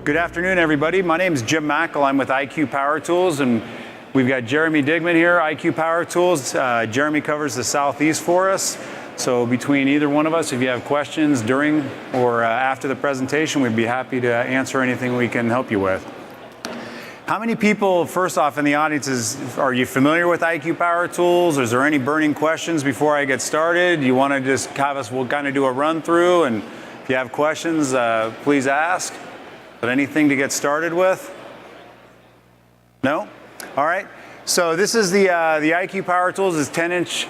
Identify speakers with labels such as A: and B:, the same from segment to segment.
A: Good afternoon, everybody. My name is Jim Mackel. I'm with IQ Power Tools, and we've got Jeremy Digman here, IQ Power Tools. Jeremy covers the Southeast for us. So between either one of us, if you have questions during or after the presentation, we'd be happy to answer anything we can help you with. How many people, first off, in the audience, are you familiar with IQ Power Tools? Is there any burning questions before I get started? You want to just have us, we'll kind of do a run through, and if you have questions, please ask. But anything to get started with? No? All right. So this is the IQ Power Tools is 10-inch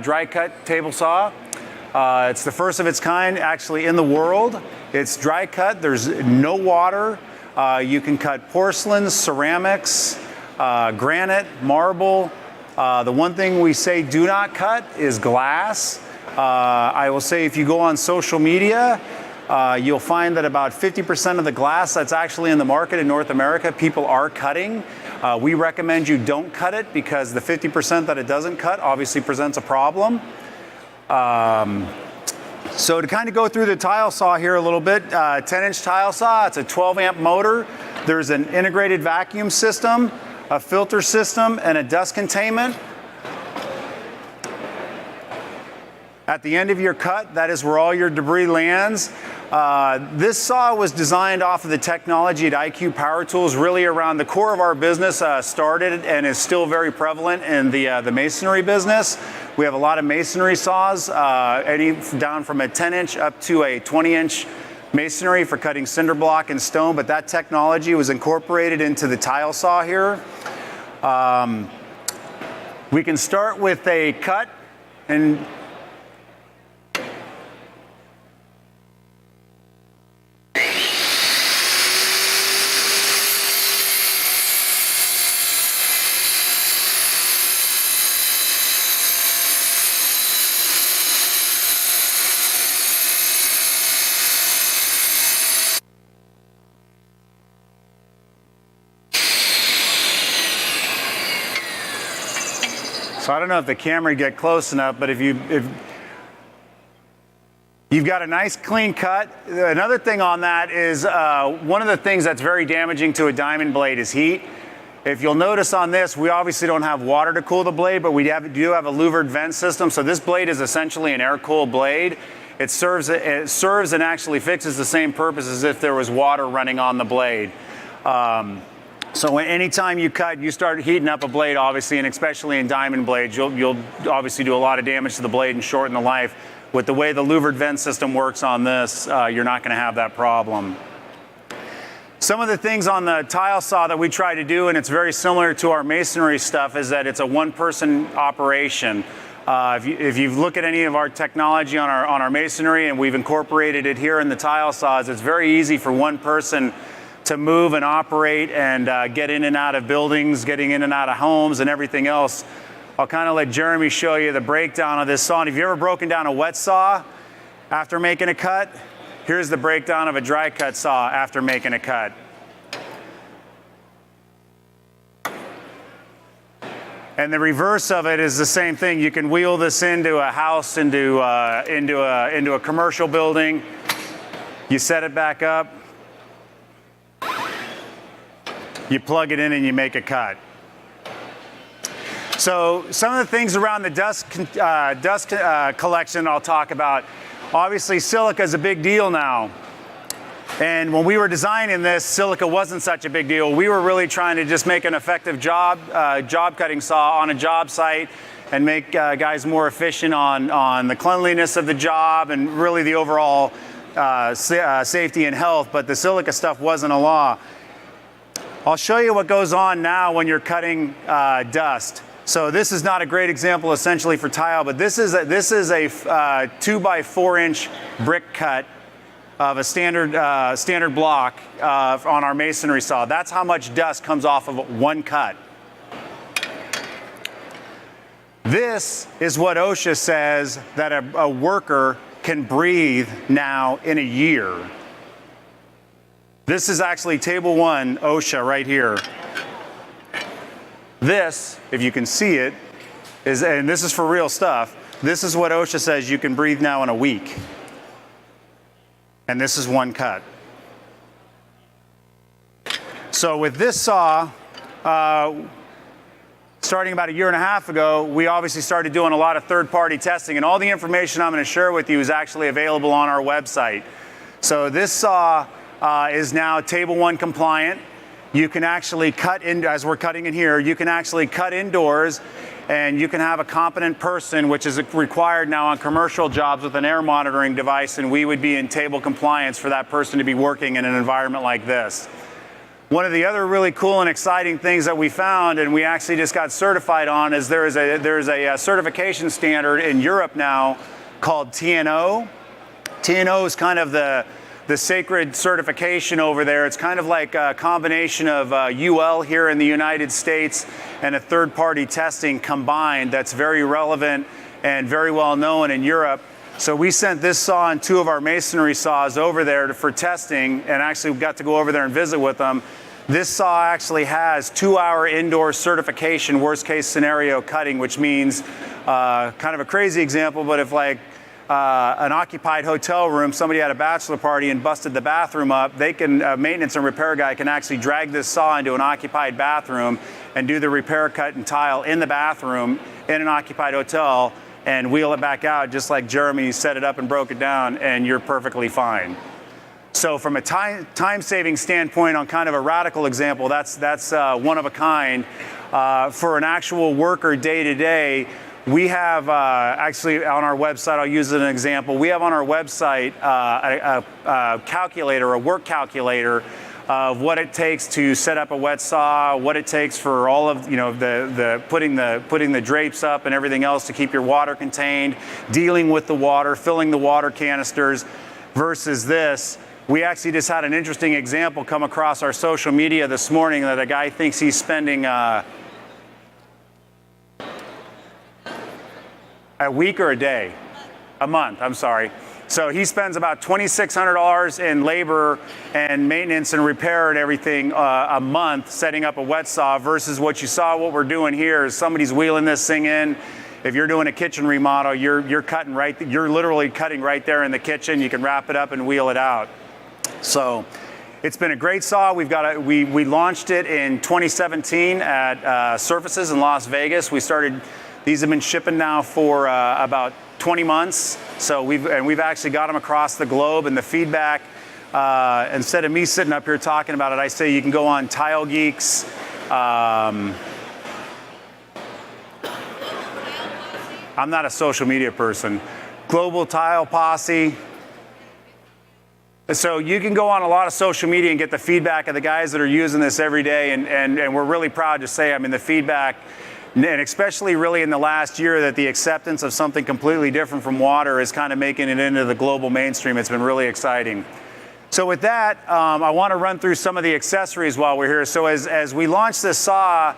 A: dry cut table saw. It's the first of its kind actually in the world. It's dry cut. There's no water. You can cut porcelain, ceramics, granite, marble. The one thing we say do not cut is glass. I will say if you go on social media, you'll find that about 50% of the glass that's actually in the market in North America, people are cutting. We recommend you don't cut it because the 50% that it doesn't cut obviously presents a problem. So to kind of go through the tile saw here a little bit, 10-inch tile saw, it's a 12-amp motor. There's an integrated vacuum system, a filter system, and a dust containment. At the end of your cut, that is where all your debris lands. This saw was designed off of the technology at IQ Power Tools, really around the core of our business, started and is still very prevalent in the masonry business. We have a lot of masonry saws, down from a 10-inch up to a 20-inch masonry for cutting cinder block and stone, but that technology was incorporated into the tile saw here. We can start with a cut and so I don't know if the camera get close enough, but if you've got a nice clean cut. Another thing on that is one of the things that's very damaging to a diamond blade is heat. If you'll notice on this, we obviously don't have water to cool the blade, but we do have a louvered vent system. So this blade is essentially an air-cooled blade. It serves and actually fixes the same purpose as if there was water running on the blade. So anytime you cut, you start heating up a blade, obviously, and especially in diamond blades, you'll obviously do a lot of damage to the blade and shorten the life. With the way the louvered vent system works on this, you're not going to have that problem. Some of the things on the tile saw that we try to do, and it's very similar to our masonry stuff, is that it's a one-person operation. If you look at any of our technology on our masonry, and we've incorporated it here in the tile saws, it's very easy for one person to move and operate and get in and out of buildings, getting in and out of homes and everything else. I'll kind of let Jeremy show you the breakdown of this saw. And have you ever broken down a wet saw after making a cut? Here's the breakdown of a dry cut saw after making a cut. And the reverse of it is the same thing. You can wheel this into a house, into a commercial building. You set it back up. You plug it in and you make a cut. So some of the things around the dust collection I'll talk about. Obviously silica is a big deal now. And when we were designing this, silica wasn't such a big deal. We were really trying to just make an effective job cutting saw on a job site and make guys more efficient on the cleanliness of the job and really the overall safety and health, but the silica stuff wasn't a law. I'll show you what goes on now when you're cutting dust. So this is not a great example essentially for tile, but this is a 2x4-inch brick cut of a standard block on our masonry saw. That's how much dust comes off of one cut. This is what OSHA says that a worker can breathe now in a year. This is actually table 1 OSHA right here. This, if you can see it, and this is for real stuff, this is what OSHA says you can breathe now in a week. And this is one cut. So with this saw, starting about a year and a half ago, we obviously started doing a lot of third-party testing, and all the information I'm going to share with you is actually available on our website. So this saw is now Table 1 compliant. You can actually cut in, as we're cutting in here, you can actually cut indoors, and you can have a competent person, which is required now on commercial jobs with an air monitoring device, and we would be in table compliance for that person to be working in an environment like this. One of the other really cool and exciting things that we found, and we actually just got certified on, is there's a certification standard in Europe now called TNO. TNO is kind of the sacred certification over there. It's kind of like a combination of UL here in the United States and a third-party testing combined that's very relevant and very well known in Europe. So we sent this saw and 2 of our masonry saws over there for testing, and actually got to go over there and visit with them. This saw actually has 2-hour indoor certification, worst case scenario cutting, which means kind of a crazy example, but if like an occupied hotel room, somebody had a bachelor party and busted the bathroom up, they can, a maintenance and repair guy can actually drag this saw into an occupied bathroom and do the repair, cut, and tile in the bathroom in an occupied hotel and wheel it back out just like Jeremy set it up and broke it down, and you're perfectly fine. So from a time-saving standpoint, on kind of a radical example, that's one of a kind. For an actual worker day-to-day, we have actually on our website, I'll use it as an example, we have on our website a calculator, a work calculator of what it takes to set up a wet saw, what it takes for all of, you know, putting the drapes up and everything else to keep your water contained, dealing with the water, filling the water canisters, versus this. We actually just had an interesting example come across our social media this morning that a guy thinks he's spending a week or a day? A month, I'm sorry. So he spends about $2,600 in labor and maintenance and repair and everything a month setting up a wet saw, versus what you saw what we're doing here is somebody's wheeling this thing in. If you're doing a kitchen remodel, you're cutting right, you're literally cutting right there in the kitchen. You can wrap it up and wheel it out. So it's been a great saw. We launched it in 2017 at Surfaces in Las Vegas. These have been shipping now for about 20 months. So we've actually got them across the globe, and the feedback, instead of me sitting up here talking about it, I say you can go on Tile Geeks. I'm not a social media person. Global Tile Posse. So you can go on a lot of social media and get the feedback of the guys that are using this every day, and we're really proud to say, I mean, the feedback, and especially really in the last year, that the acceptance of something completely different from water is kind of making it into the global mainstream. It's been really exciting. So with that, I want to run through some of the accessories while we're here. So as we launched this saw,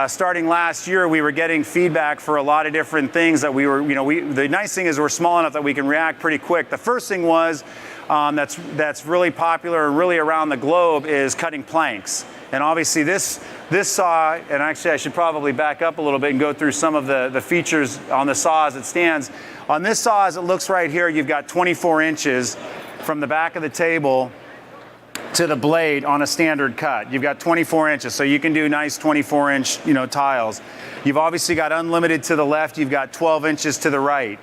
A: starting last year, we were getting feedback for a lot of different things that we were, the nice thing is we're small enough that we can react pretty quick. The first thing was, that's really popular and really around the globe, is cutting planks. And obviously this saw, and actually I should probably back up a little bit and go through some of the features on the saw as it stands. On this saw as it looks right here, you've got 24 inches from the back of the table to the blade on a standard cut. You've got 24 inches, so you can do nice 24-inch, tiles. You've obviously got unlimited to the left, you've got 12 inches to the right.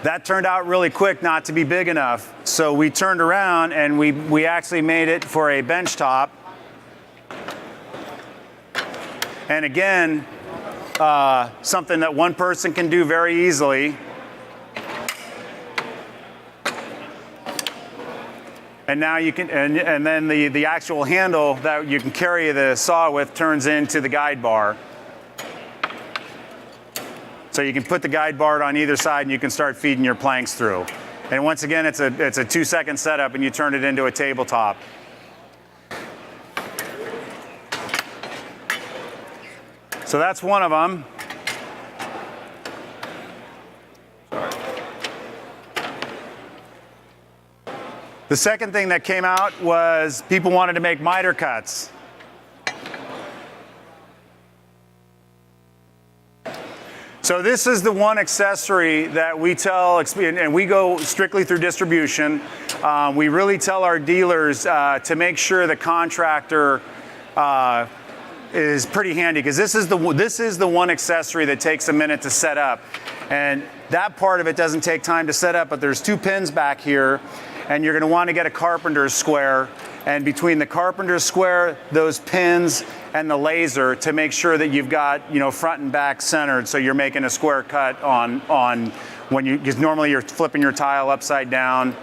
A: That turned out really quick not to be big enough, so we turned around and we actually made it for a bench top. And again, something that one person can do very easily. And now you can, and then the actual handle that you can carry the saw with turns into the guide bar. So you can put the guide bar on either side and you can start feeding your planks through. And once again, it's a 2-second setup and you turn it into a tabletop. So that's one of them. The second thing that came out was people wanted to make miter cuts. So this is the one accessory that we tell, and we go strictly through distribution. We really tell our dealers to make sure the contractor is pretty handy, because this is the one accessory that takes a minute to set up. And that part of it doesn't take time to set up, but there's 2 pins back here, and you're going to want to get a carpenter's square. And between the carpenter's square, those pins, and the laser, to make sure that you've got, front and back centered, so you're making a square cut on when because normally you're flipping your tile upside down.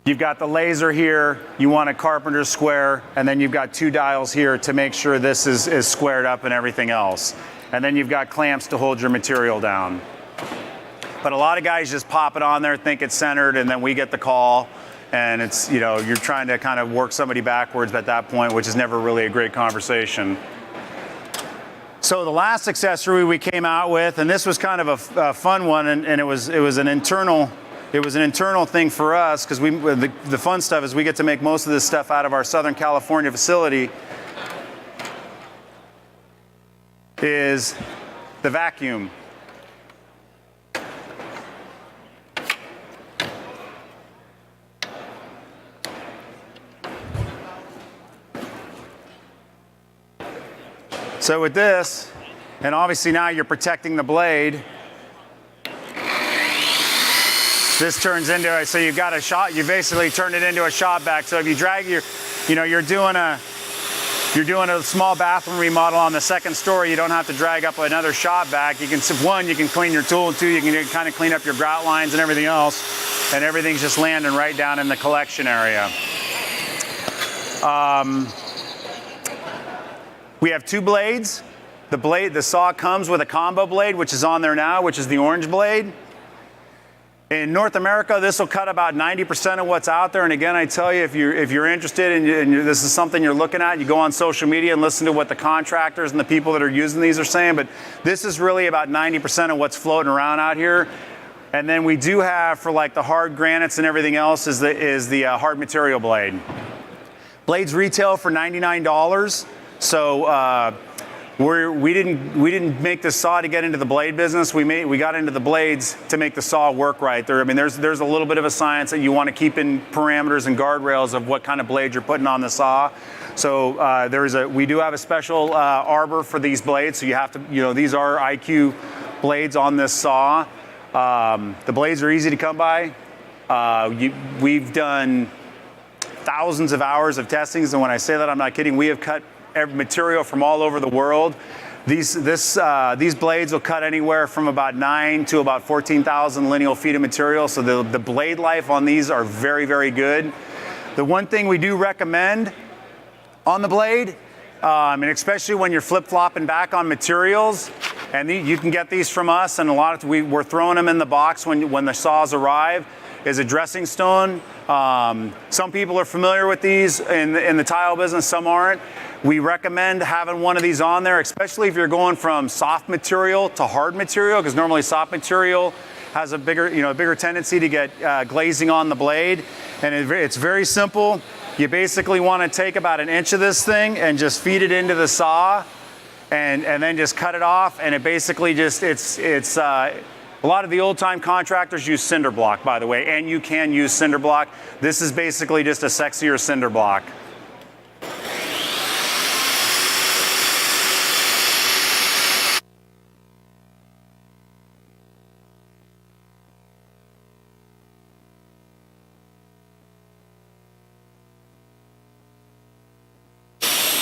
A: You've got the laser here, you want a carpenter's square, and then you've got 2 dials here to make sure this is squared up and everything else. And then you've got clamps to hold your material down. But a lot of guys just pop it on there, think it's centered, and then we get the call, and it's, you're trying to kind of work somebody backwards at that point, which is never really a great conversation. So the last accessory we came out with, and this was kind of a fun one, and it was an internal thing for us, because the fun stuff is we get to make most of this stuff out of our Southern California facility, is the vacuum. So with this, and obviously now you're protecting the blade, this turns into so you've got a shot, you basically turn it into a shop vac. So if you drag you're doing a small bathroom remodel on the 2nd story, you don't have to drag up another shop vac. You can, 1, you can clean your tool, 2, you can kind of clean up your grout lines and everything else, and everything's just landing right down in the collection area. We have 2 blades. The saw comes with a combo blade, which is on there now, which is the orange blade. In North America, this will cut about 90% of what's out there. And again, I tell you, if you're interested and this is something you're looking at, you go on social media and listen to what the contractors and the people that are using these are saying. But this is really about 90% of what's floating around out here. And then we do have, for like the hard granites and everything else, is the hard material blade. Blades retail for $99. So we didn't make the saw to get into the blade business. We got into the blades to make the saw work right. There's a little bit of a science that you want to keep in parameters and guardrails of what kind of blade you're putting on the saw. So we do have a special arbor for these blades. So you have to, these are IQ blades on this saw. The blades are easy to come by. We've done thousands of hours of testings, and when I say that, I'm not kidding. We have cut material from all over the world. These blades will cut anywhere from about 9 to about 14,000 lineal feet of material. So the blade life on these are very, very good. The one thing we do recommend on the blade, and especially when you're flip-flopping back on materials, and you can get these from us, and we're throwing them in the box when the saws arrive, is a dressing stone. Some people are familiar with these in the tile business, some aren't. We recommend having one of these on there, especially if you're going from soft material to hard material, because normally soft material has a bigger tendency to get glazing on the blade. And it's very simple. You basically want to take about 1 inch of this thing and just feed it into the saw, and then just cut it off. And it basically just a lot of the old-time contractors use cinder block, by the way, and you can use cinder block. This is basically just a sexier cinder block.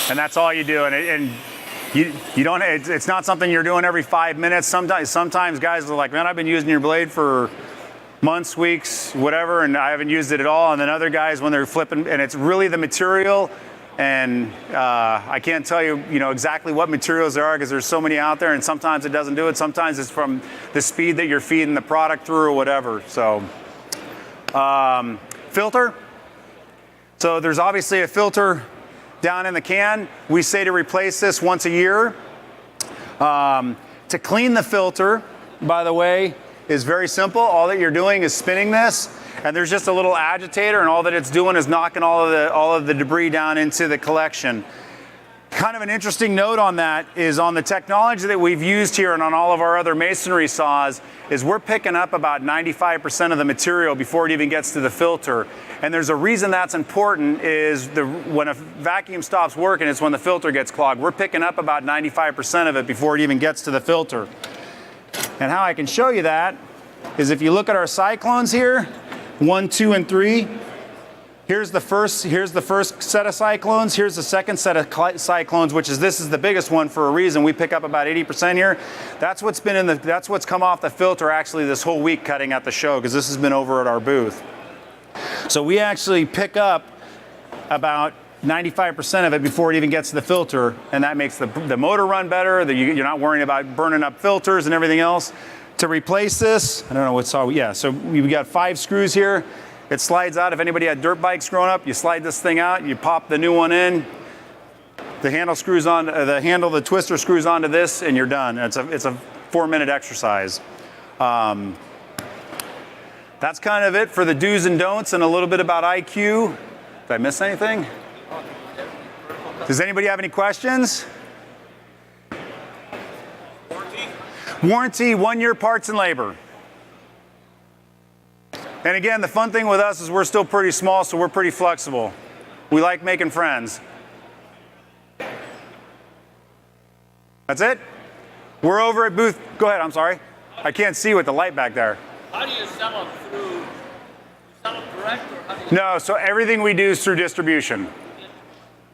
A: And that's all you do. And you don't. It's not something you're doing every 5 minutes. Sometimes guys are like, man, I've been using your blade for months, weeks, whatever, and I haven't used it at all. And then other guys, when they're flipping, and it's really the material. And I can't tell you, exactly what materials there are, because there's so many out there. And sometimes it doesn't do it. Sometimes it's from the speed that you're feeding the product through or whatever. So filter. So there's obviously a filter down in the can. We say to replace this once a year. To clean the filter, by the way, is very simple. All that you're doing is spinning this, and there's just a little agitator, and all that it's doing is knocking all of the debris down into the collection. Kind of an interesting note on that is on the technology that we've used here and on all of our other masonry saws is we're picking up about 95% of the material before it even gets to the filter. And there's a reason that's important is when a vacuum stops working, it's when the filter gets clogged. We're picking up about 95% of it before it even gets to the filter. And how I can show you that is if you look at our cyclones here, 1, 2, and 3. Here's the first set of cyclones. Here's the second set of cyclones, which is this is the biggest one for a reason. We pick up about 80% here. That's what's been that's what's come off the filter actually this whole week cutting at the show because this has been over at our booth. So we actually pick up about 95% of it before it even gets to the filter, and that makes the motor run better. You're not worrying about burning up filters and everything else. To replace this, I don't know what saw. Yeah, so we've got 5 screws here. It slides out. If anybody had dirt bikes growing up, you slide this thing out, you pop the new one in, the handle screws on, the twister screws onto this, and you're done. It's a 4-minute exercise. That's kind of it for the do's and don'ts and a little bit about IQ. Did I miss anything? Does anybody have any questions? Warranty, 1-year parts and labor. And again, the fun thing with us is we're still pretty small, so we're pretty flexible. We like making friends. That's it? We're over at booth. Go ahead, I'm sorry. I can't see with the light back there.
B: How do you sell them through? You sell them direct or how do you?
A: No, so everything we do is through distribution.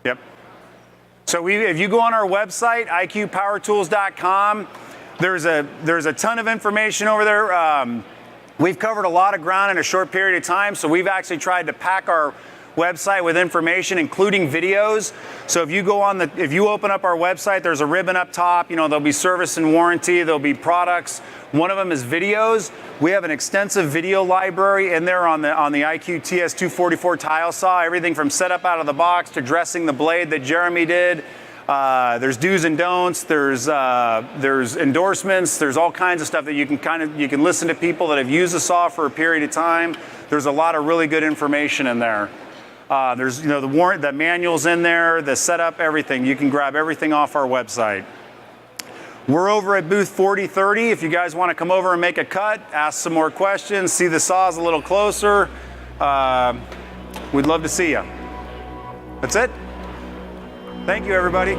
A: Yep. So if you go on our website, iqpowertools.com, there's a ton of information over there. We've covered a lot of ground in a short period of time, so we've actually tried to pack our website with information, including videos. So if you open up our website, there's a ribbon up top. You know, there'll be service and warranty. There'll be products. One of them is videos. We have an extensive video library in there on the IQ TS244 tile saw. Everything from setup out of the box to dressing the blade that Jeremy did. There's do's and don'ts. There's endorsements. There's all kinds of stuff that you can listen to people that have used the saw for a period of time. There's a lot of really good information in there. There's the manuals in there, the setup, everything. You can grab everything off our website. We're over at booth 4030. If you guys want to come over and make a cut, ask some more questions, see the saws a little closer, we'd love to see you. That's it. Thank you, everybody.